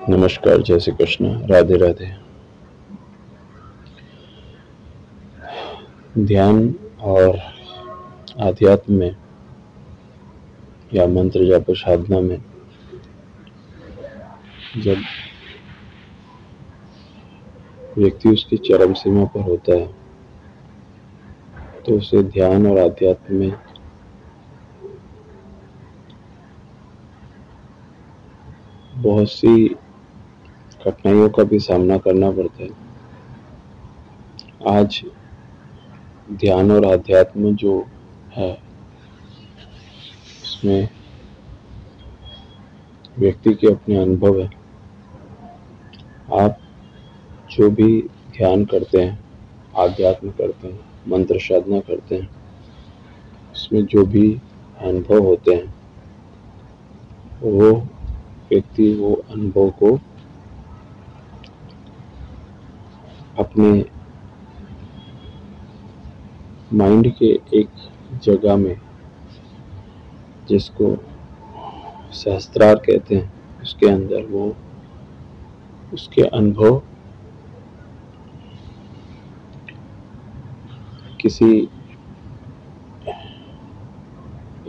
नमस्कार, जय श्री कृष्ण, राधे राधे। ध्यान और आध्यात्म में या मंत्र जाप साधना में जब व्यक्ति उसकी चरम सीमा पर होता है तो उसे ध्यान और आध्यात्म में बहुत सी कठिनाइयों का भी सामना करना पड़ता है। आज ध्यान और आध्यात्म जो है उसमें व्यक्ति के अपने अनुभव है। आप जो भी ध्यान करते हैं, आध्यात्म करते हैं, मंत्र साधना करते हैं, उसमें जो भी अनुभव होते हैं वो व्यक्ति वो अनुभव को अपने माइंड के एक जगह में, जिसको सहस्त्रार कहते हैं, उसके अंदर वो उसके अनुभव किसी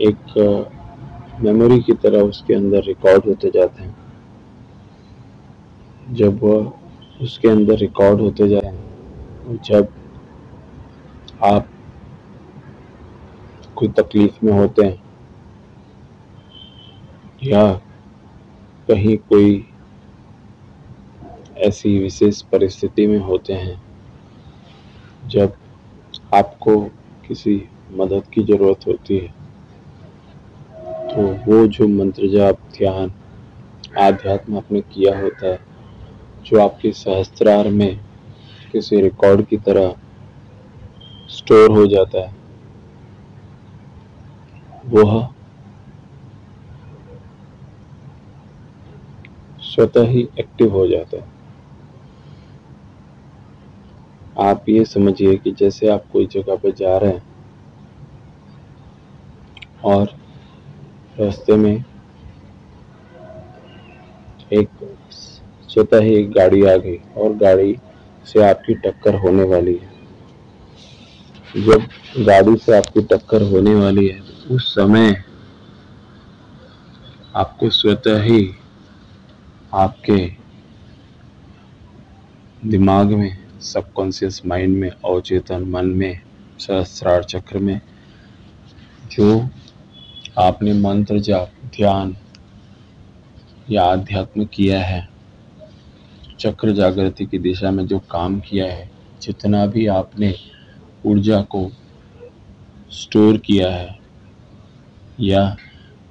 एक मेमोरी की तरह उसके अंदर रिकॉर्ड होते जाते हैं। जब वह उसके अंदर रिकॉर्ड होते जाते हैं, जब आप कोई तकलीफ में होते हैं या कहीं कोई ऐसी विशेष परिस्थिति में होते हैं जब आपको किसी मदद की ज़रूरत होती है, तो वो जो मंत्र जाप, ध्यान, आध्यात्म आपने किया होता है, जो आपके सहस्त्रार में किसी रिकॉर्ड की तरह स्टोर हो जाता है, वह स्वतः ही एक्टिव हो जाता है। आप ये समझिए कि जैसे आप कोई जगह पे जा रहे हैं और रास्ते में एक स्वतः ही एक गाड़ी आ गई और गाड़ी से आपकी टक्कर होने वाली है। जब गाड़ी से आपकी टक्कर होने वाली है, उस समय आपको स्वतः ही आपके दिमाग में, सबकॉन्शियस माइंड में, अवचेतन मन में, सहस्त्रार चक्र में जो आपने मंत्र जाप, ध्यान या आध्यात्म किया है, चक्र जागृति की दिशा में जो काम किया है, जितना भी आपने ऊर्जा को स्टोर किया है या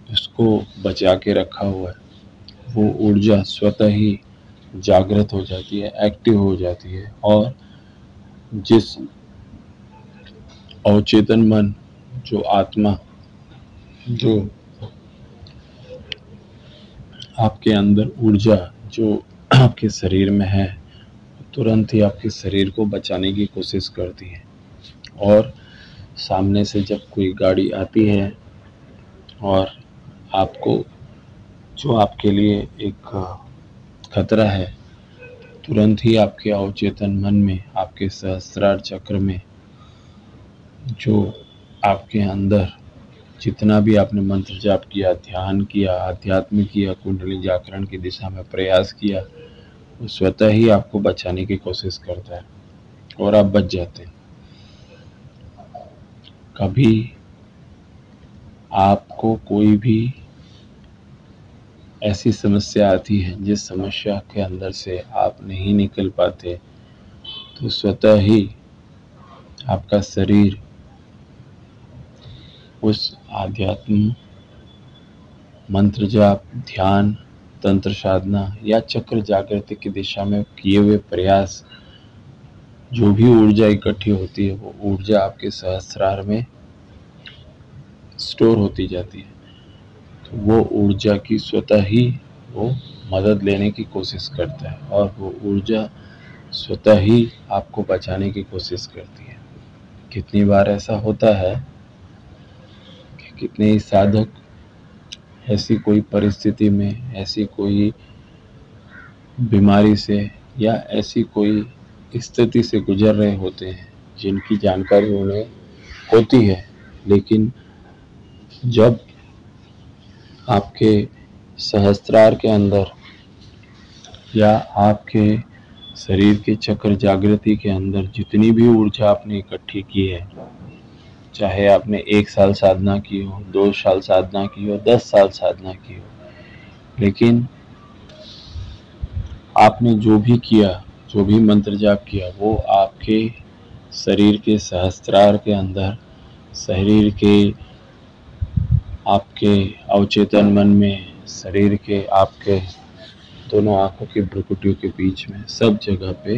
उसको बचा के रखा हुआ है, वो ऊर्जा स्वतः ही जागृत हो जाती है, एक्टिव हो जाती है। और जिस अवचेतन मन, जो आत्मा, जो आपके अंदर ऊर्जा जो आपके शरीर में है, तुरंत ही आपके शरीर को बचाने की कोशिश करती है। और सामने से जब कोई गाड़ी आती है और आपको, जो आपके लिए एक खतरा है, तुरंत ही आपके अवचेतन मन में, आपके सहस्त्रार चक्र में, जो आपके अंदर जितना भी आपने मंत्र जाप किया, ध्यान किया, आध्यात्म किया, कुंडली जागरण की दिशा में प्रयास किया, वो स्वतः ही आपको बचाने की कोशिश करता है और आप बच जाते हैं। कभी आपको कोई भी ऐसी समस्या आती है जिस समस्या के अंदर से आप नहीं निकल पाते, तो स्वतः ही आपका शरीर उस आध्यात्म, मंत्र जाप, ध्यान, तंत्र साधना या चक्र जागृति की दिशा में किए हुए प्रयास, जो भी ऊर्जा इकट्ठी होती है, वो ऊर्जा आपके सहस्त्रार में स्टोर होती जाती है। तो वो ऊर्जा की स्वतः ही वो मदद लेने की कोशिश करता है और वो ऊर्जा स्वतः ही आपको बचाने की कोशिश करती है। कितनी बार ऐसा होता है कि कितने ही साधक ऐसी कोई परिस्थिति में, ऐसी कोई बीमारी से या ऐसी कोई स्थिति से गुजर रहे होते हैं जिनकी जानकारी उन्हें होती है, लेकिन जब आपके सहस्त्रार के अंदर या आपके शरीर के चक्र जागृति के अंदर जितनी भी ऊर्जा आपने इकट्ठी की है, चाहे आपने 1 साल साधना की हो, 2 साल साधना की हो, 10 साल साधना की हो, लेकिन आपने जो भी किया, जो भी मंत्र जाप किया, वो आपके शरीर के सहस्त्रार के अंदर, शरीर के आपके अवचेतन मन में, शरीर के आपके दोनों आंखों की भ्रुकुटियों के बीच में, सब जगह पे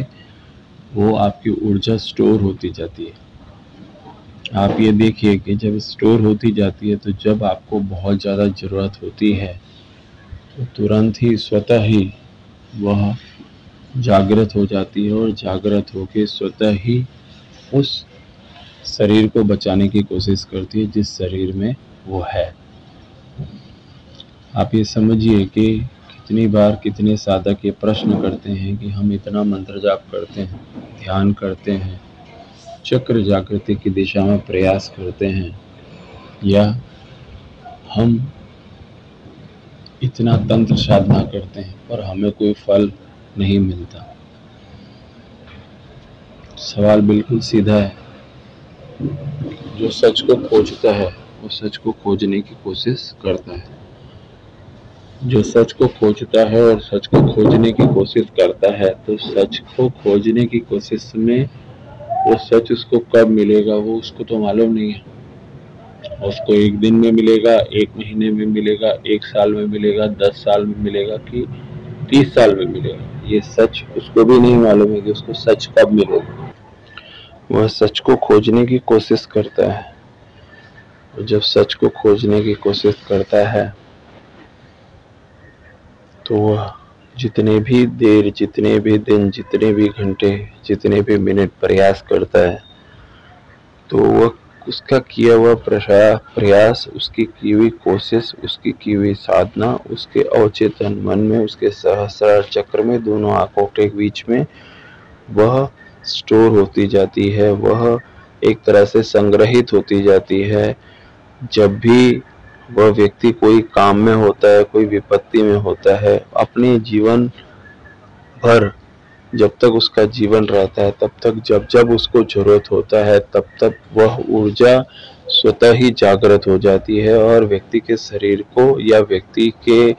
वो आपकी ऊर्जा स्टोर होती जाती है। आप ये देखिए कि जब स्टोर होती जाती है तो जब आपको बहुत ज़्यादा ज़रूरत होती है तो तुरंत ही स्वतः ही वह जागृत हो जाती है और जागृत होकर स्वतः ही उस शरीर को बचाने की कोशिश करती है जिस शरीर में वो है। आप ये समझिए कि कितनी बार कितने साधक ये प्रश्न करते हैं कि हम इतना मंत्र जाप करते हैं, ध्यान करते हैं, चक्र जागृति की दिशा में प्रयास करते हैं, या हम इतना तंत्र साधना करते हैं पर हमें कोई फल नहीं मिलता। सवाल बिल्कुल सीधा है। जो सच को खोजता है वो सच को खोजने की कोशिश करता है। जो सच को खोजता है और सच को खोजने की कोशिश करता है, तो सच को खोजने की कोशिश में वो सच उसको कब मिलेगा वो उसको तो मालूम नहीं है। उसको 1 दिन में मिलेगा, 1 महीने में मिलेगा, 1 साल में मिलेगा, 10 साल में मिलेगा कि 30 साल में मिलेगा, ये सच उसको भी नहीं मालूम है कि उसको सच कब मिलेगा। वह सच को खोजने की कोशिश करता है, और जब सच को खोजने की कोशिश करता है तो वह जितने भी देर, जितने भी दिन, जितने भी घंटे, जितने भी मिनट प्रयास करता है, तो वह उसका किया हुआ प्रयास, उसकी की हुई कोशिश, उसकी की हुई साधना, उसके अवचेतन मन में, उसके सहस्रार चक्र में, दोनों आंखों के बीच में वह स्टोर होती जाती है, वह एक तरह से संग्रहित होती जाती है। जब भी वह व्यक्ति कोई काम में होता है, कोई विपत्ति में होता है, अपने जीवन भर जब तक उसका जीवन रहता है, तब तक जब जब उसको जरूरत होता है, तब तब वह ऊर्जा स्वतः ही जागृत हो जाती है और व्यक्ति के शरीर को या व्यक्ति के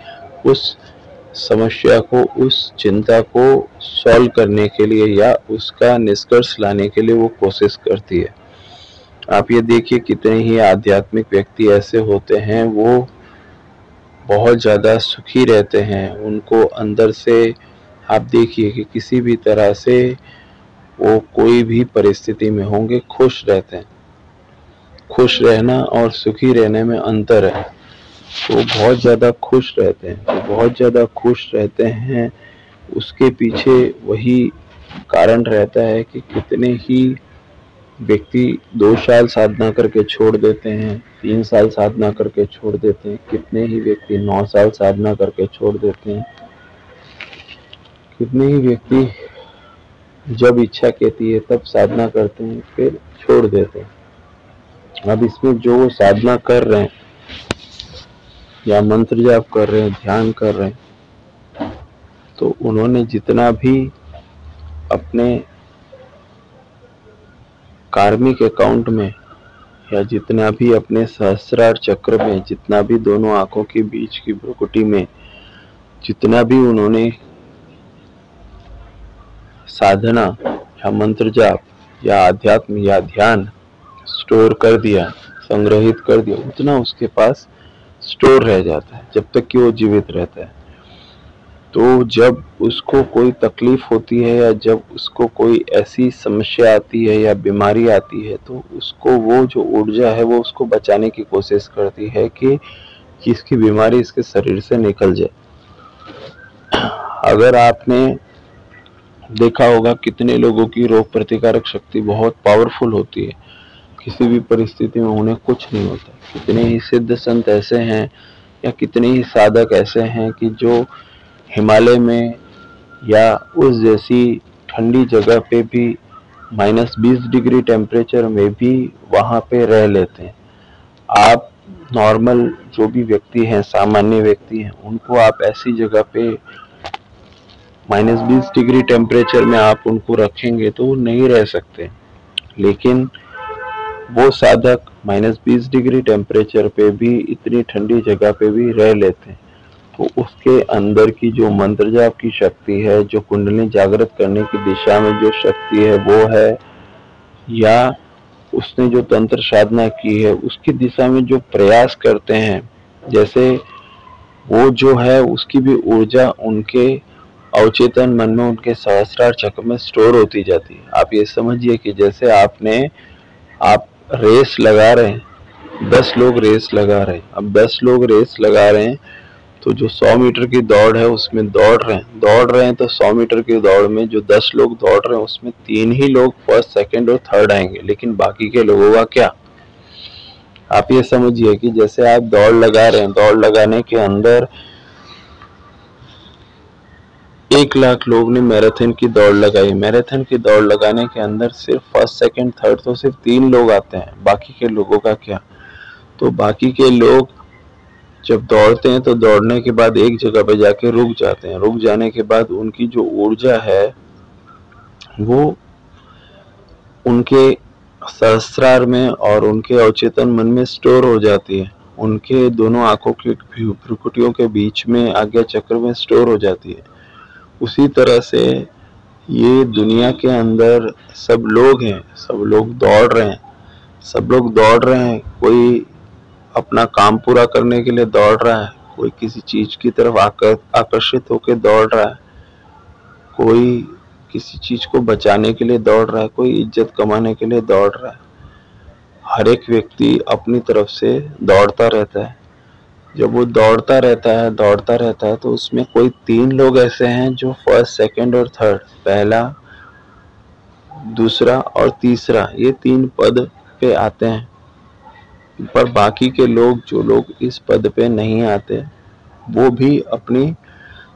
उस समस्या को, उस चिंता को सॉल्व करने के लिए या उसका निष्कर्ष लाने के लिए वो कोशिश करती है। आप ये देखिए कितने ही आध्यात्मिक व्यक्ति ऐसे होते हैं, वो बहुत ज़्यादा सुखी रहते हैं, उनको अंदर से आप देखिए कि किसी भी तरह से वो कोई भी परिस्थिति में होंगे खुश रहते हैं। खुश रहना और सुखी रहने में अंतर है। वो बहुत ज़्यादा खुश रहते हैं, वो बहुत ज़्यादा खुश रहते हैं, उसके पीछे वही कारण रहता है कि कितने ही व्यक्ति 2 साल साधना करके छोड़ देते हैं, 3 साल साधना करके छोड़ देते हैं, कितने ही व्यक्ति 9 साल साधना करके छोड़ देते हैं, कितने ही व्यक्ति जब इच्छा कहती है तब साधना करते हैं फिर छोड़ देते हैं। अब इसमें जो वो साधना कर रहे हैं या मंत्र जाप कर रहे हैं, ध्यान कर रहे हैं, तो उन्होंने जितना भी अपने कार्मिक अकाउंट में या जितना भी अपने सहस्रार चक्र में, जितना भी दोनों आंखों के बीच की भ्रुकुटी में जितना भी उन्होंने साधना या मंत्र जाप या अध्यात्म या ध्यान स्टोर कर दिया, संग्रहित कर दिया, उतना उसके पास स्टोर रह जाता है जब तक कि वो जीवित रहता है। तो जब उसको कोई तकलीफ होती है या जब उसको कोई ऐसी समस्या आती है या बीमारी आती है, तो उसको वो जो ऊर्जा है वो उसको बचाने की कोशिश करती है कि इसकी बीमारी इसके शरीर से निकल जाए। अगर आपने देखा होगा कितने लोगों की रोग प्रतिकारक शक्ति बहुत पावरफुल होती है, किसी भी परिस्थिति में उन्हें कुछ नहीं होता। कितने ही सिद्ध संत ऐसे हैं या कितने ही साधक ऐसे हैं कि जो हिमालय में या उस जैसी ठंडी जगह पे भी -20 डिग्री टेम्परेचर में भी वहाँ पे रह लेते हैं। आप नॉर्मल जो भी व्यक्ति हैं, सामान्य व्यक्ति हैं, उनको आप ऐसी जगह पे -20 डिग्री टेम्परेचर में आप उनको रखेंगे तो वो नहीं रह सकते, लेकिन वो साधक -20 डिग्री टेम्परेचर पे भी इतनी ठंडी जगह पे भी रह लेते हैं। तो उसके अंदर की जो मंत्र जाप की शक्ति है, जो कुंडली जागृत करने की दिशा में जो शक्ति है वो है, या उसने जो तंत्र साधना की है उसकी दिशा में जो प्रयास करते हैं, जैसे वो जो है उसकी भी ऊर्जा उनके अवचेतन मन में, उनके सहस्त्रार चक्र में स्टोर होती जाती है। आप ये समझिए कि जैसे आप रेस लगा रहे हैं, 10 लोग रेस लगा रहे हैं। अब 10 लोग रेस लगा रहे हैं तो जो 100 मीटर की दौड़ है उसमें दौड़ रहे हैं तो 100 मीटर की दौड़ में जो 10 लोग दौड़ रहे हैं उसमें 3 ही लोग फर्स्ट, सेकंड और थर्ड आएंगे, लेकिन बाकी के लोगों का क्या? आप ये समझिए कि जैसे आप दौड़ लगा रहे हैं, दौड़ लगाने के अंदर 1 लाख लोग ने मैराथन की दौड़ लगाई। मैराथन की दौड़ लगाने के अंदर सिर्फ फर्स्ट, सेकंड, थर्ड तो सिर्फ 3 लोग आते हैं, बाकी के लोगों का क्या? तो बाकी के लोग जब दौड़ते हैं तो दौड़ने के बाद एक जगह पे जाके रुक जाते हैं। रुक जाने के बाद उनकी जो ऊर्जा है वो उनके सहस्त्रार में और उनके अवचेतन मन में स्टोर हो जाती है। उनके दोनों आंखों की भ्रुकुटियों के बीच में, आज्ञा चक्र में स्टोर हो जाती है। उसी तरह से ये दुनिया के अंदर सब लोग हैं, सब लोग दौड़ रहे हैं, सब लोग दौड़ रहे हैं। कोई अपना काम पूरा करने के लिए दौड़ रहा है, कोई किसी चीज की तरफ आकर्षित होकर दौड़ रहा है, कोई किसी चीज को बचाने के लिए दौड़ रहा है, कोई इज्जत कमाने के लिए दौड़ रहा है। हर एक व्यक्ति अपनी तरफ से दौड़ता रहता है। जब वो दौड़ता रहता है तो उसमें कोई 3 लोग ऐसे हैं जो फर्स्ट, सेकंड और थर्ड, पहला, दूसरा और तीसरा, ये 3 पद पे आते हैं। पर बाकी के लोग, जो लोग इस पद पे नहीं आते, वो भी अपनी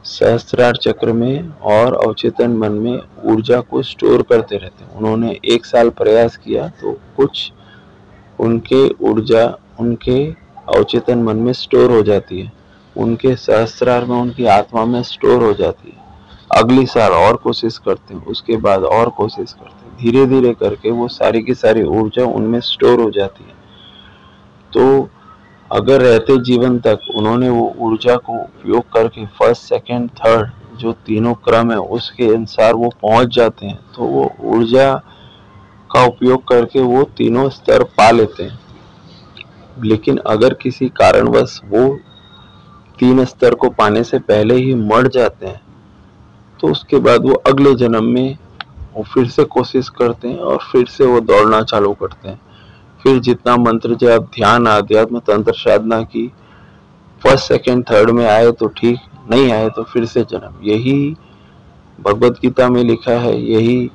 सहस्त्रार चक्र में और अवचेतन मन में ऊर्जा को स्टोर करते रहते हैं। उन्होंने 1 साल प्रयास किया तो कुछ उनके ऊर्जा उनके अवचेतन मन में स्टोर हो जाती है, उनके सहस्त्रार में, उनकी आत्मा में स्टोर हो जाती है। अगली साल और कोशिश करते हैं, उसके बाद और कोशिश करते हैं, धीरे धीरे करके वो सारी की सारी ऊर्जा उनमें स्टोर हो जाती है। तो अगर रहते जीवन तक उन्होंने वो ऊर्जा को उपयोग करके फर्स्ट, सेकंड, थर्ड जो तीनों क्रम है उसके अनुसार वो पहुंच जाते हैं, तो वो ऊर्जा का उपयोग करके वो तीनों स्तर पा लेते हैं। लेकिन अगर किसी कारणवश वो 3 स्तर को पाने से पहले ही मर जाते हैं, तो उसके बाद वो अगले जन्म में वो फिर से कोशिश करते हैं और फिर से वो दौड़ना चालू करते हैं। फिर जितना मंत्र जाप, ध्यान, आध्यात्म, तंत्र साधना की, फर्स्ट, सेकंड, थर्ड में आए तो ठीक, नहीं आए तो फिर से जन्म। यही भगवत गीता में लिखा है, यही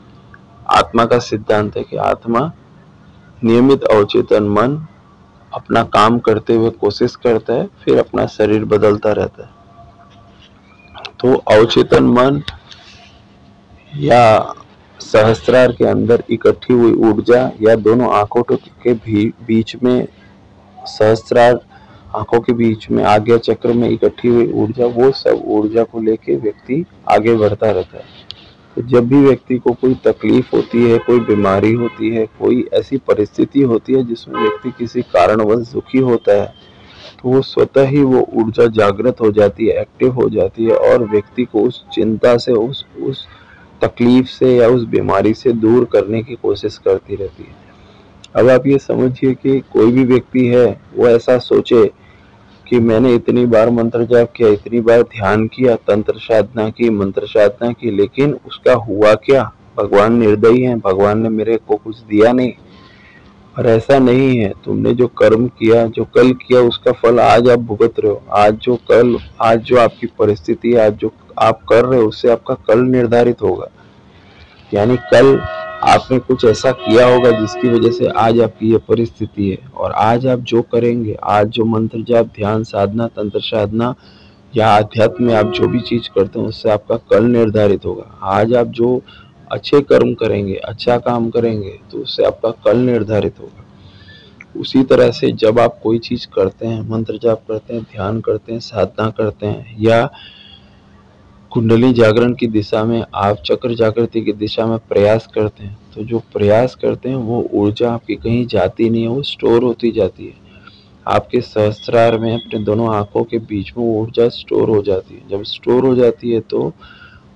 आत्मा का सिद्धांत है कि आत्मा नियमित अवचेतन मन अपना काम करते हुए कोशिश करता है, फिर अपना शरीर बदलता रहता है। तो अवचेतन मन या सहस्त्रार के अंदर इकट्ठी हुई ऊर्जा या दोनों आंखों के बीच में, सहस्त्रार आंखों के बीच में, आज्ञा चक्र में इकट्ठी हुई ऊर्जा, वो सब ऊर्जा को लेके व्यक्ति आगे बढ़ता रहता है। तो जब भी व्यक्ति को कोई तकलीफ होती है, कोई बीमारी होती है, कोई ऐसी परिस्थिति होती है जिसमें व्यक्ति किसी कारणवश दुखी होता है, तो वो स्वतः ही वो ऊर्जा जागृत हो जाती है, एक्टिव हो जाती है और व्यक्ति को उस चिंता से, उस तकलीफ से या उस बीमारी से दूर करने की कोशिश करती रहती है। अब आप ये समझिए कि कोई भी व्यक्ति है वो ऐसा सोचे कि मैंने इतनी बार मंत्र जाप किया, इतनी बार ध्यान किया, तंत्र साधना की, मंत्र साधना की, लेकिन उसका हुआ क्या? भगवान निर्दयी हैं, भगवान ने मेरे को कुछ दिया नहीं। और ऐसा नहीं है, तुमने जो कर्म किया, जो कल किया, उसका फल आज आप भुगत रहे हो। आज जो आपकी परिस्थिति, आज जो आप कर रहे हो, उससे आपका कल निर्धारित होगा। यानी कल आपने कुछ ऐसा किया होगा जिसकी वजह से आज आपकी ये परिस्थिति है, और आज आप जो करेंगे, आज जो मंत्र जाप, ध्यान साधना, तंत्र साधना या आध्यात्म में आप जो भी चीज करते हैं उससे आपका कल निर्धारित होगा। आज आप जो अच्छे कर्म करेंगे, अच्छा काम करेंगे, तो उससे आपका कल निर्धारित होगा। उसी तरह से जब आप कोई चीज करते हैं, मंत्र जाप करते हैं, ध्यान करते हैं, साधना करते हैं, या कुंडली जागरण की दिशा में आप चक्र जागृति की दिशा में प्रयास करते हैं, तो जो प्रयास करते हैं वो ऊर्जा आपकी कहीं जाती नहीं है, वो स्टोर होती जाती है। आपके सहस्त्रार में अपने दोनों आंखों के बीच में वो ऊर्जा स्टोर हो जाती है। जब स्टोर हो जाती है तो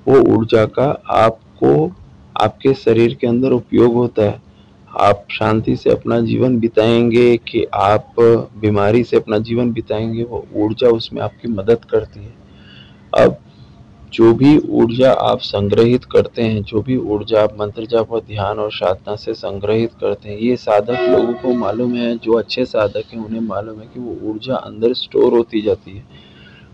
वो ऊर्जा का आपको आपके शरीर के अंदर उपयोग होता है। आप शांति से अपना जीवन बिताएंगे कि आप बीमारी से अपना जीवन बिताएंगे, वो ऊर्जा उसमें आपकी मदद करती है। अब जो भी ऊर्जा आप संग्रहित करते हैं, जो भी ऊर्जा आप मंत्र जाप और ध्यान और साधना से संग्रहित करते हैं, ये साधक लोगों को मालूम है, जो अच्छे साधक हैं उन्हें मालूम है कि वो ऊर्जा अंदर स्टोर होती जाती है।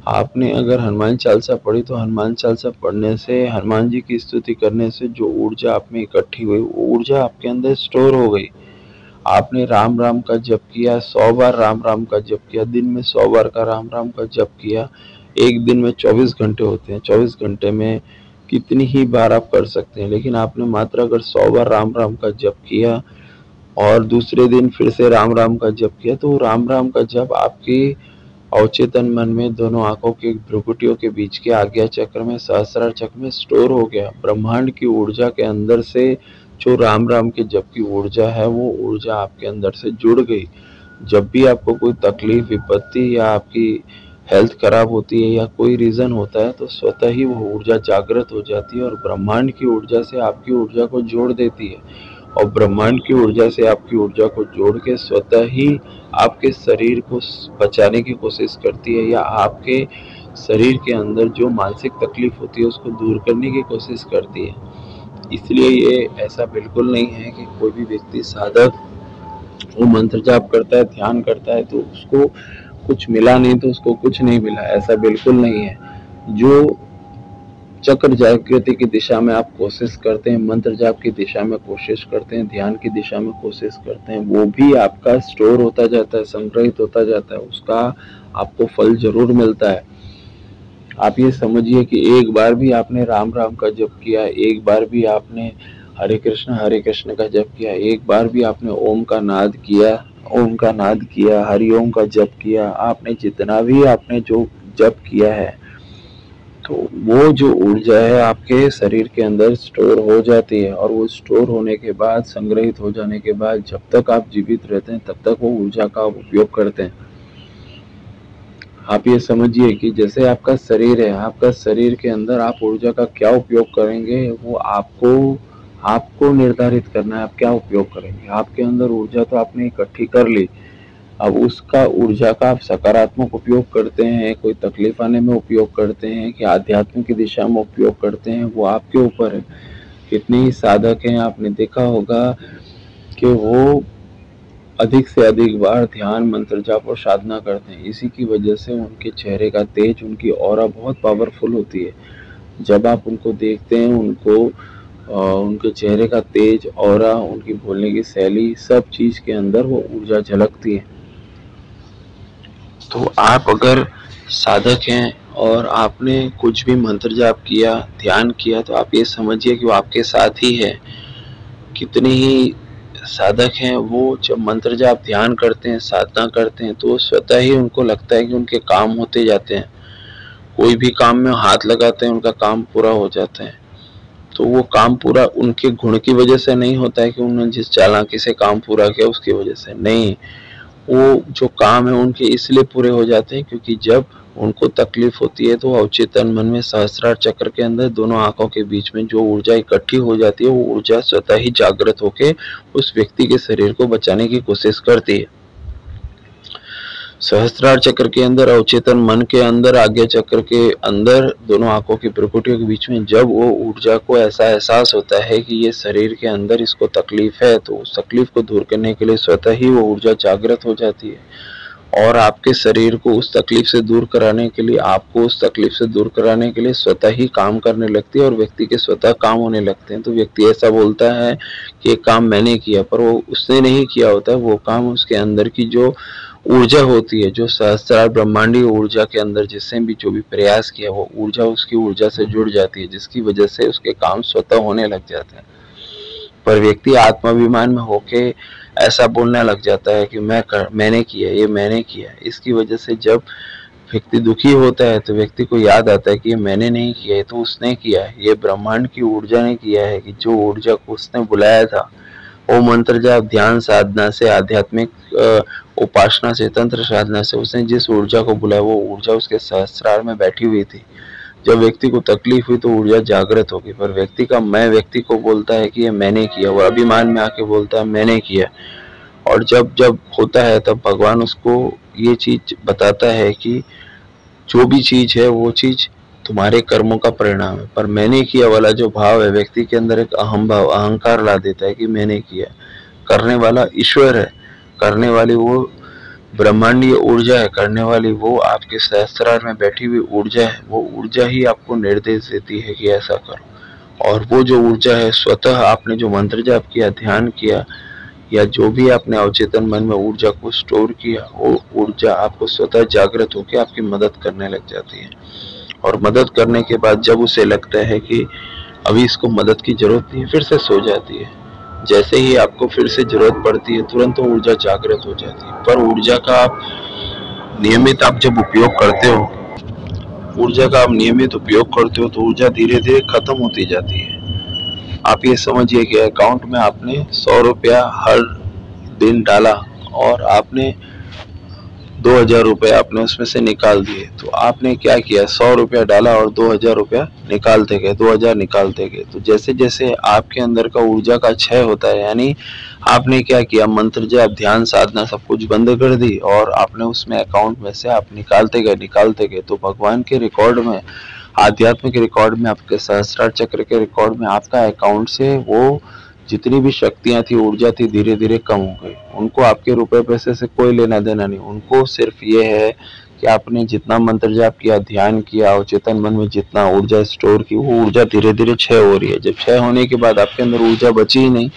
आपने अगर हनुमान चालीसा पढ़ी तो हनुमान चालीसा पढ़ने से, हनुमान जी की स्तुति करने से जो ऊर्जा आप में इकट्ठी हुई, वो ऊर्जा आपके अंदर स्टोर हो गई। आपने राम राम का जप किया, 100 बार राम राम का जप किया, दिन में 100 बार का राम राम का जप किया। एक दिन में 24 घंटे होते हैं, 24 घंटे में कितनी ही बार आप कर सकते हैं, लेकिन आपने मात्र अगर 100 बार राम राम का जप किया और दूसरे दिन फिर से राम राम का जप किया, तो राम राम का जप आपके अवचेतन मन में, दोनों आंखों के भ्रुकुटियों के बीच के आज्ञा चक्र में, सहस्रार चक्र में स्टोर हो गया। ब्रह्मांड की ऊर्जा के अंदर से जो राम राम के जप की ऊर्जा है, वो ऊर्जा आपके अंदर से जुड़ गई। जब भी आपको कोई तकलीफ, विपत्ति या आपकी हेल्थ खराब होती है या कोई रीजन होता है, तो स्वतः ही वो ऊर्जा जागृत हो जाती है और ब्रह्मांड की ऊर्जा से आपकी ऊर्जा को जोड़ देती है, और ब्रह्मांड की ऊर्जा से आपकी ऊर्जा को जोड़ के स्वतः ही आपके शरीर को बचाने की कोशिश करती है, या आपके शरीर के अंदर जो मानसिक तकलीफ होती है उसको दूर करने की कोशिश करती है। इसलिए ये ऐसा बिल्कुल नहीं है कि कोई भी व्यक्ति साधक वो मंत्र जाप करता है, ध्यान करता है, तो उसको कुछ मिला नहीं तो उसको कुछ नहीं मिला, ऐसा बिल्कुल नहीं है। जो चक्र जागृति की दिशा में आप कोशिश करते हैं, मंत्र जाप की दिशा में कोशिश करते हैं, ध्यान की दिशा में कोशिश करते हैं, वो भी आपका स्टोर होता जाता है, संग्रहित होता जाता है, उसका आपको फल जरूर मिलता है। आप ये समझिए कि एक बार भी आपने राम राम का जप किया, एक बार भी आपने हरे कृष्ण का जप किया, एक बार भी आपने ओम का नाद किया, हरिओम का जप किया, आपने जितना भी आपने जो जप किया है, तो वो जो ऊर्जा है आपके शरीर के अंदर स्टोर हो जाती है, और वो स्टोर होने के बाद, संग्रहित हो जाने के बाद, जब तक आप जीवित रहते हैं तब तक वो ऊर्जा का आप उपयोग करते हैं। आप ये समझिए कि जैसे आपका शरीर है, आपका शरीर के अंदर आप ऊर्जा का क्या उपयोग करेंगे, वो आपको निर्धारित करना है। आप क्या उपयोग करेंगे, आपके अंदर ऊर्जा तो आपने इकट्ठी कर ली, अब उसका ऊर्जा का आप सकारात्मक उपयोग करते हैं, कोई तकलीफ आने में उपयोग करते हैं कि आध्यात्म की दिशा में उपयोग करते हैं, वो आपके ऊपर है। कितने ही साधक हैं, आपने देखा होगा कि वो अधिक से अधिक बार ध्यान, मंत्र जाप और साधना करते हैं। इसी की वजह से उनके चेहरे का तेज, उनकी ऑरा बहुत पावरफुल होती है। जब आप उनको देखते हैं, उनके चेहरे का तेज, ऑरा, उनकी बोलने की शैली, सब चीज के अंदर वो ऊर्जा झलकती है। तो आप अगर साधक हैं और आपने कुछ भी मंत्र जाप किया, ध्यान किया, तो आप ये समझिए कि वो आपके साथ ही है। कितने ही साधक हैं, वो जब मंत्र जाप, ध्यान करते हैं, साधना करते हैं, तो स्वतः ही उनको लगता है कि उनके काम होते जाते हैं। कोई भी काम में हाथ लगाते हैं, उनका काम पूरा हो जाता है। तो वो काम पूरा उनके गुण की वजह से नहीं होता है कि उन्होंने जिस चालाकी से काम पूरा किया उसकी वजह से नहीं, वो जो काम है उनके इसलिए पूरे हो जाते हैं क्योंकि जब उनको तकलीफ होती है तो अवचेतन मन में, सहस्रार चक्र के अंदर, दोनों आंखों के बीच में जो ऊर्जा इकट्ठी हो जाती है, वो ऊर्जा स्वतः ही जागृत होकर उस व्यक्ति के शरीर को बचाने की कोशिश करती है। सहस्त्रार चक्र के अंदर, अवचेतन मन के अंदर, आज्ञा चक्र के अंदर, दोनों आंखों की भ्रुकुटियों के बीच में जब वो ऊर्जा को ऐसा एहसास होता है कि ये शरीर के अंदर इसको तकलीफ है, तो उस तकलीफ को दूर करने के लिए स्वतः ही वो ऊर्जा जागृत हो जाती है, और आपके शरीर को उस तकलीफ से दूर कराने के लिए, आपको उस तकलीफ से दूर कराने के लिए स्वतः ही काम करने लगती है, और व्यक्ति के स्वतः काम होने लगते हैं। तो व्यक्ति ऐसा बोलता है कि ये काम मैंने किया, पर वो उसने नहीं किया होता है, वो काम उसके अंदर की जो ऊर्जा होती है, जो सहस्त्रार ब्रह्मांडीय ऊर्जा के अंदर जिसने भी जो भी प्रयास किया वो ऊर्जा उसकी ऊर्जा से जुड़ जाती है, जिसकी वजह से उसके काम स्वतः होने लग जाते हैं। पर व्यक्ति आत्माभिमान में होके ऐसा बोलने लग जाता है कि मैंने किया, ये मैंने किया। इसकी वजह से जब व्यक्ति दुखी होता है तो व्यक्ति को याद आता है कि ये मैंने नहीं किया है, तो उसने किया है, ये ब्रह्मांड की ऊर्जा ने किया है। कि जो ऊर्जा को उसने बुलाया था वो मंत्र जाप ध्यान साधना से, आध्यात्मिक उपासना से, तंत्र साधना से उसने जिस ऊर्जा को बुलाया वो ऊर्जा उसके सहस्त्रार में बैठी हुई थी। जब व्यक्ति को तकलीफ हुई तो ऊर्जा जागृत होगी, पर व्यक्ति का मैं व्यक्ति को बोलता है कि ये मैंने किया, वो अभिमान में आके बोलता है मैंने किया। और जब जब होता है तब भगवान उसको ये चीज बताता है कि जो भी चीज है वो चीज तुम्हारे कर्मों का परिणाम है। पर मैंने किया वाला जो भाव है व्यक्ति के अंदर एक अहम भाव, अहंकार ला देता है कि मैंने किया। करने वाला ईश्वर है, करने वाली वो ब्रह्मांडीय ऊर्जा है, करने वाली वो आपके सहस्त्रार में बैठी हुई ऊर्जा है। वो ऊर्जा ही आपको निर्देश देती है कि ऐसा करो। और वो जो ऊर्जा है स्वतः आपने जो मंत्र जाप किया, ध्यान किया, या जो भी आपने अवचेतन मन में ऊर्जा को स्टोर किया, वो ऊर्जा आपको स्वतः जागृत होकर आपकी मदद करने लग जाती है। और मदद करने के बाद जब उसे लगता है कि अभी इसको मदद की जरूरत नहीं, फिर से सो जाती है। जैसे ही आपको फिर से जरूरत पड़ती है तुरंत वो ऊर्जा जागृत हो जाती है। पर ऊर्जा का आप नियमित आप जब उपयोग करते हो, ऊर्जा का आप नियमित उपयोग करते हो तो ऊर्जा धीरे धीरे खत्म होती जाती है। आप ये समझिए कि अकाउंट में आपने 100 रुपया हर दिन डाला और आपने 2,000 रुपये आपने उसमें से निकाल दिए। तो आपने क्या किया, 100 रुपया डाला और 2,000 रुपया निकालते गए, 2,000 निकालते गए। तो जैसे जैसे आपके अंदर का ऊर्जा का क्षय होता है, यानी आपने क्या किया, मंत्र जाप ध्यान साधना सब कुछ बंद कर दी और आपने उसमें अकाउंट में से आप निकालते गए। तो भगवान के रिकॉर्ड में, आध्यात्मिक रिकॉर्ड में, आपके सहस्त्रार चक्र के रिकॉर्ड में आपका अकाउंट से वो जितनी भी शक्तियां थी, ऊर्जा थी, धीरे धीरे कम हो गई। उनको आपके रुपए पैसे से कोई लेना देना नहीं। उनको सिर्फ ये है कि आपने जितना मंत्र जाप किया, ध्यान किया और चेतन मन में जितना ऊर्जा स्टोर की, वो ऊर्जा धीरे धीरे क्षय हो रही है। जब क्षय होने के बाद आपके अंदर ऊर्जा बची ही नहीं,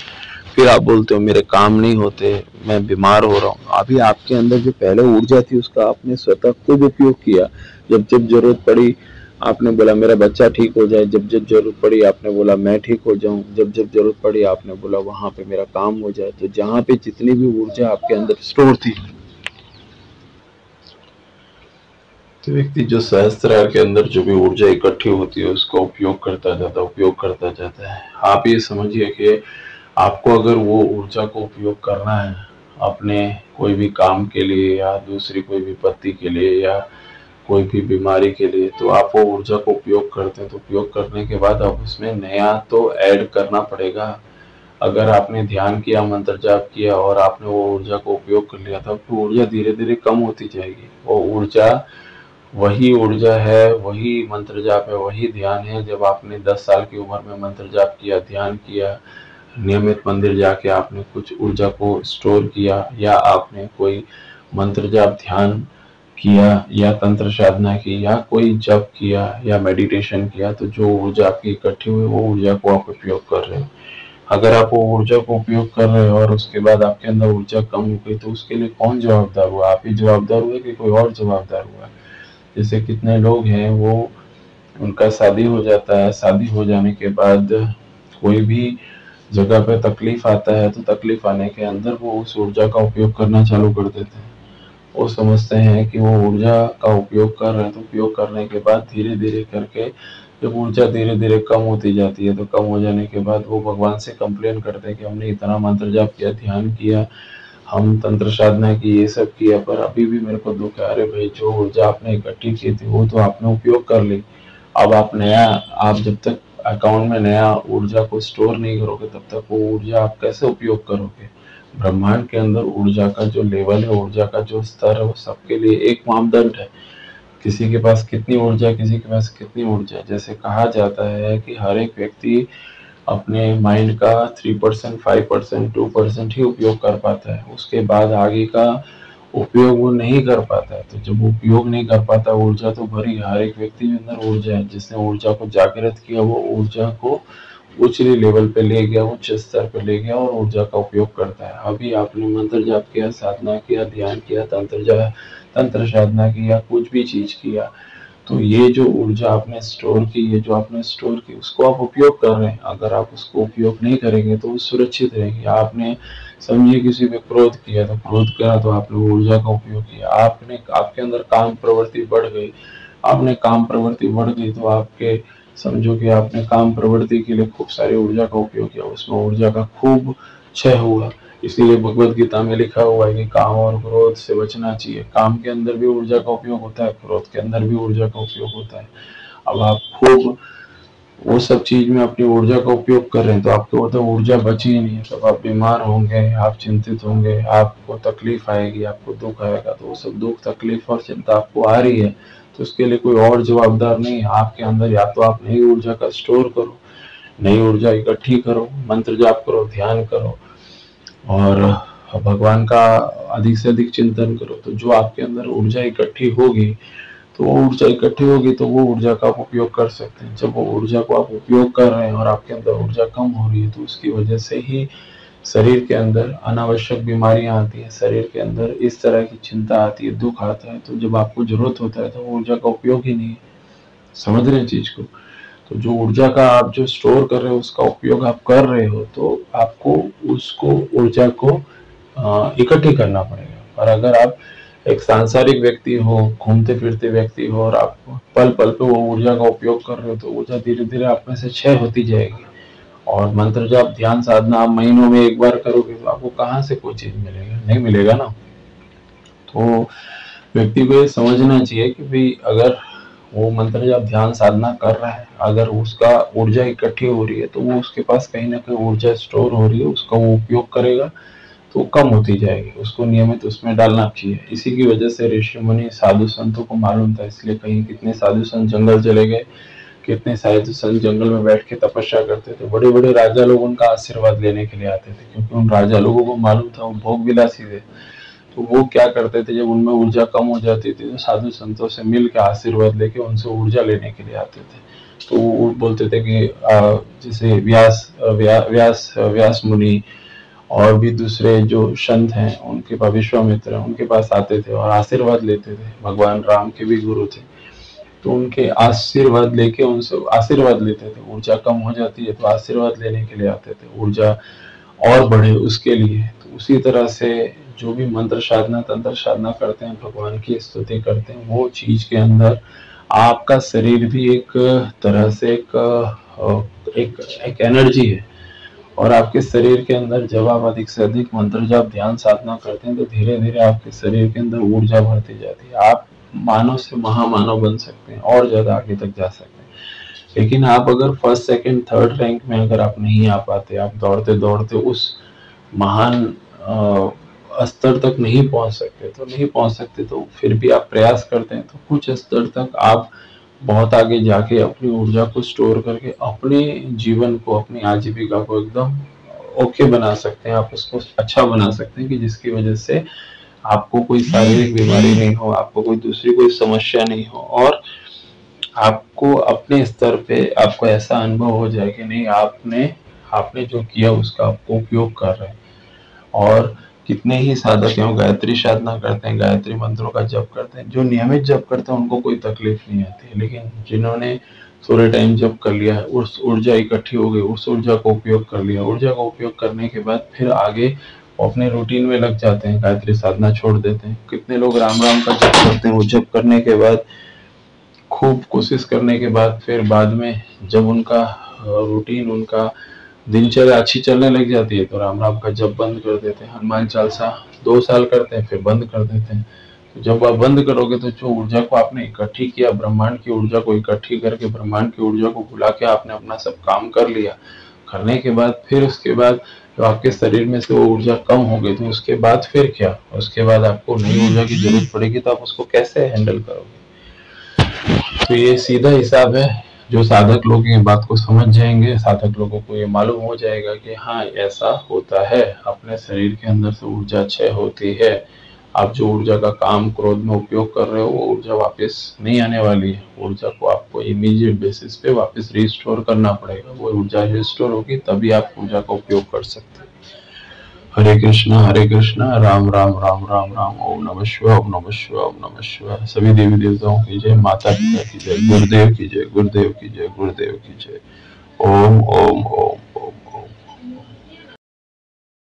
फिर आप बोलते हो मेरे काम नहीं होते, मैं बीमार हो रहा हूँ। अभी आपके अंदर जो पहले ऊर्जा थी उसका आपने स्वतः खुद उपयोग किया। जब जब जरूरत पड़ी आपने बोला मेरा बच्चा ठीक हो जाए, जब जब जरूरत पड़ी आपने बोला मैं ठीक हो जाऊं, जब जब जरूरत पड़ी आपने बोला वहां पे मेरा काम हो जाए। तो जहां पे जितनी भी ऊर्जा आपके अंदर स्टोर थी, तो व्यक्ति जो सहस्त्रार के अंदर जो भी ऊर्जा इकट्ठी होती है उसका उपयोग करता जाता है। आप ये समझिए कि आपको अगर वो ऊर्जा को उपयोग करना है अपने कोई भी काम के लिए या दूसरी कोई विपत्ति के लिए या कोई भी बीमारी के लिए, तो आप वो ऊर्जा को उपयोग करते हैं। तो उपयोग करने के बाद अब उसमें नया तो ऐड करना पड़ेगा। अगर आपने ध्यान किया, मंत्र जाप किया और आपने वो ऊर्जा को उपयोग कर लिया था, तो ऊर्जा धीरे धीरे कम होती जाएगी। वो ऊर्जा वही ऊर्जा है, वही मंत्र जाप है, वही ध्यान है। जब आपने 10 साल की उम्र में मंत्र जाप किया, ध्यान किया, नियमित मंदिर जाके आपने कुछ ऊर्जा को स्टोर किया, या आपने कोई मंत्र जाप ध्यान किया या तंत्र साधना की या कोई जप किया या मेडिटेशन किया, तो जो ऊर्जा आपकी इकट्ठी हुई वो ऊर्जा को आप उपयोग कर रहे हो। अगर आप वो ऊर्जा को उपयोग कर रहे हो और उसके बाद आपके अंदर ऊर्जा कम हो गई, तो उसके लिए कौन जवाबदार हुआ? आप ही जवाबदार हुए कि कोई और जवाबदार हुआ? जैसे कितने लोग हैं वो उनका शादी हो जाता है, शादी हो जाने के बाद कोई भी जगह पे तकलीफ आता है, तो तकलीफ आने के अंदर वो उस ऊर्जा का उपयोग करना चालू कर देते हैं। वो समझते हैं कि वो ऊर्जा का उपयोग कर रहे हैं, तो उपयोग करने के बाद धीरे धीरे करके जब ऊर्जा धीरे धीरे कम होती जाती है, तो कम हो जाने के बाद वो भगवान से कंप्लेन करते हैं कि हमने इतना मंत्र जाप किया, ध्यान किया, हम तंत्र साधना की, ये सब किया, पर अभी भी मेरे को दुख है। अरे भाई, जो ऊर्जा आपने इकट्ठी की थी वो तो आपने उपयोग कर ली। अब आप जब तक अकाउंट में नया ऊर्जा को स्टोर नहीं करोगे तब तक वो ऊर्जा आप कैसे उपयोग करोगे? ब्रह्मांड के अंदर ऊर्जा का जो लेवल है, ऊर्जा का जो स्तर है, वो सबके लिए एक मापदंड है। किसी के पास कितनी ऊर्जा, किसी के पास कितनी ऊर्जा। जैसे कहा जाता है कि हर एक व्यक्ति अपने माइंड का 3%, 5%, 2% ही उपयोग कर पाता है। उसके बाद आगे का उपयोग वो नहीं कर पाता है। तो जब उपयोग नहीं कर पाता, ऊर्जा तो भरी, हर एक व्यक्ति के अंदर ऊर्जा है। जिसने ऊर्जा को जागृत किया वो ऊर्जा को उच्च लेवल पे ले गया, उच्च स्तर पे ले गया और ऊर्जा का उपयोग करता है। अभी आपने मंत्र जाप किया, साधना किया, ध्यान किया, तंत्र साधना किया, कुछ भी चीज किया, तो ये जो ऊर्जा आपने स्टोर की, ये जो आपने स्टोर की, उसको आप उपयोग कर रहे हैं। अगर आप उसको उपयोग नहीं करेंगे तो वो सुरक्षित रहेगी। आपने समझिए किसी पे क्रोध किया, तो क्रोध करा तो आपने ऊर्जा का उपयोग किया। आपने आपके अंदर काम प्रवृत्ति बढ़ गई, आपने काम प्रवृत्ति बढ़ गई तो आपके समझो कि आपने काम प्रवृत्ति के लिए खूब सारी ऊर्जा का उपयोग किया, उसमें ऊर्जा का खूब क्षय हुआ। इसीलिए भगवत गीता में लिखा हुआ है कि काम और क्रोध से बचना चाहिए। काम के अंदर भी ऊर्जा का उपयोग होता है, क्रोध के अंदर भी ऊर्जा का उपयोग होता है। अब आप खूब वो सब चीज में अपनी ऊर्जा का उपयोग कर रहे हैं तो आपको तो ऊर्जा बची ही नहीं है। तब आप बीमार होंगे, आप चिंतित होंगे, आपको तकलीफ आएगी, आपको दुख आएगा। तो वो सब दुख, तकलीफ और चिंता आपको आ रही है तो उसके लिए कोई और जवाबदार नहीं है आपके अंदर। या तो आप नई ऊर्जा का स्टोर करो, नई ऊर्जा इकट्ठी करो, मंत्र जाप करो, ध्यान करो और भगवान का अधिक से अधिक चिंतन करो। तो जो आपके अंदर ऊर्जा इकट्ठी होगी, तो वो ऊर्जा इकट्ठी होगी तो वो ऊर्जा का आप उपयोग कर सकते हैं। जब वो ऊर्जा को आप उपयोग कर रहे हैं और आपके अंदर ऊर्जा कम हो रही है तो उसकी वजह से ही शरीर के अंदर अनावश्यक बीमारियां आती हैं, शरीर के अंदर इस तरह की चिंता आती है, दुख आता है। तो जब आपको जरूरत होता है तो वो ऊर्जा का उपयोग ही नहीं है। समझ रहे हैं चीज को? तो जो ऊर्जा का आप जो स्टोर कर रहे हो उसका उपयोग आप कर रहे हो तो आपको उसको ऊर्जा को इकट्ठी करना पड़ेगा। और अगर आप एक सांसारिक व्यक्ति हो, घूमते फिरते व्यक्ति हो और आप पल पल पे वो ऊर्जा का उपयोग कर रहे हो तो ऊर्जा धीरे धीरे आप में से क्षय होती जाएगी। और मंत्र जाप ध्यान साधना आप महीनों में एक बार करोगे तो आपको कहाँ से कोई चीज मिलेगा? नहीं मिलेगा ना। तो व्यक्ति को ये समझना चाहिए कि भाई अगर वो मंत्र जाप ध्यान साधना कर रहा है, अगर उसका ऊर्जा इकट्ठी हो रही है तो वो उसके पास कहीं ना कहीं ऊर्जा स्टोर हो रही है, उसका वो उपयोग करेगा तो कम होती जाएगी। उसको नियमित उसमें डालना चाहिए। इसी की वजह से ऋषि मुनि साधु संतों को मालूम था, इसलिए कहीं कितने साधु संत जंगल चले गए, कितने साधु संत जंगल में बैठ के तपस्या करते थे। बड़े बड़े राजा लोग उनका आशीर्वाद लेने के लिए आते थे, क्योंकि उन राजा लोगों को मालूम था वो भोग विलासी थे। तो वो क्या करते थे, जब उनमें ऊर्जा कम हो जाती थी तो साधु संतों से मिल के आशीर्वाद लेके उनसे ऊर्जा लेने के लिए आते थे। तो वो बोलते थे कि जैसे व्यास मुनि और भी दूसरे जो संत हैं उनके पास, विश्वामित्र उनके पास आते थे और आशीर्वाद लेते थे। भगवान राम के भी गुरु थे, तो उनके आशीर्वाद लेके उनसे आशीर्वाद लेते थे। ऊर्जा कम हो जाती है तो आशीर्वाद लेने के लिए आते थे, ऊर्जा और बढ़े उसके लिए। तो उसी तरह से जो भी मंत्र साधना, तंत्र साधना करते हैं, भगवान की स्तुति करते हैं, वो चीज के अंदर आपका शरीर भी एक तरह से एक एनर्जी है। और आपके शरीर के अंदर जब आप अधिक से अधिक मंत्र जाप ध्यान साधना करते हैं तो धीरे धीरे आपके शरीर के अंदर ऊर्जा बढ़ती जाती है। आप मानव से महामानव बन सकते हैं और ज्यादा आगे तक जा सकते हैं। लेकिन आप अगर फर्स्ट सेकंड थर्ड रैंक में अगर आप नहीं आ पाते, आप दौड़ते दौड़ते उस महान स्तर तक नहीं पहुंच सकते, तो नहीं पहुंच सकते तो फिर भी आप प्रयास करते हैं तो कुछ स्तर तक आप बहुत आगे जाके अपनी ऊर्जा को स्टोर करके अपने जीवन को, अपनी आजीविका को एकदम ओके बना सकते हैं। आप उसको अच्छा बना सकते हैं कि जिसकी वजह से आपको कोई शारीरिक बीमारी नहीं हो, आपको कोई दूसरी कोई समस्या नहीं हो और आपको अपने स्तर पे आपको ऐसा अनुभव हो जाए कि नहीं, आपने जो किया उसका आपको उपयोग कर रहे हैं। और कितने ही साधक हैं गायत्री साधना करते हैं, गायत्री मंत्रों का जप करते हैं, जो नियमित जप करते हैं उनको कोई तकलीफ नहीं आती है। लेकिन जिन्होंने थोड़े टाइम जप कर लिया है, उस ऊर्जा इकट्ठी हो गई, उस ऊर्जा को उपयोग कर लिया, ऊर्जा का उपयोग करने के बाद फिर आगे अपने रूटीन में लग जाते हैं, गायत्री साधना छोड़ देते हैं। कितने लोग राम राम का जप करते हैं, वो जप करने के बाद खूब कोशिश करने के बाद फिर बाद में जब उनका रूटीन, उनका दिनचर्या अच्छी चलने लग जाती है तो राम राम का जप बंद कर देते हैं। हनुमान चालीसा 2 साल करते हैं फिर बंद कर देते हैं। तो जब आप बंद करोगे तो जो ऊर्जा को आपने इकट्ठी किया, ब्रह्मांड की ऊर्जा को इकट्ठी करके, ब्रह्मांड की ऊर्जा को बुला के आपने अपना सब काम कर लिया। करने के बाद फिर उसके बाद जो आपके शरीर में से वो ऊर्जा कम हो गई तो उसके बाद फिर क्या, उसके बाद आपको नई ऊर्जा की जरूरत पड़ेगी तो आप उसको कैसे हैंडल करोगे? तो ये सीधा हिसाब है। जो साधक लोग ये बात को समझ जाएंगे, साधक लोगों को ये मालूम हो जाएगा कि हाँ ऐसा होता है, अपने शरीर के अंदर से ऊर्जा क्षय होती है। आप जो ऊर्जा का काम क्रोध में उपयोग कर रहे हो वो ऊर्जा वापस नहीं आने वाली है। ऊर्जा को आपको इमीडिएट बेसिस पे वापस रिस्टोर करना पड़ेगा। वो ऊर्जा रिस्टोर होगी तभी आप ऊर्जा का उपयोग कर सकते हैं। हरे कृष्णा राम राम राम राम राम। ओम नमः शिवाय, ओम नमः शिवाय, ओम नमः शिवाय। सभी देवी देवताओं की जय, माता पिता की जय, गुरुदेव की जय, गुरुदेव की जय, गुरुदेव की जय। ओम ओम ओम।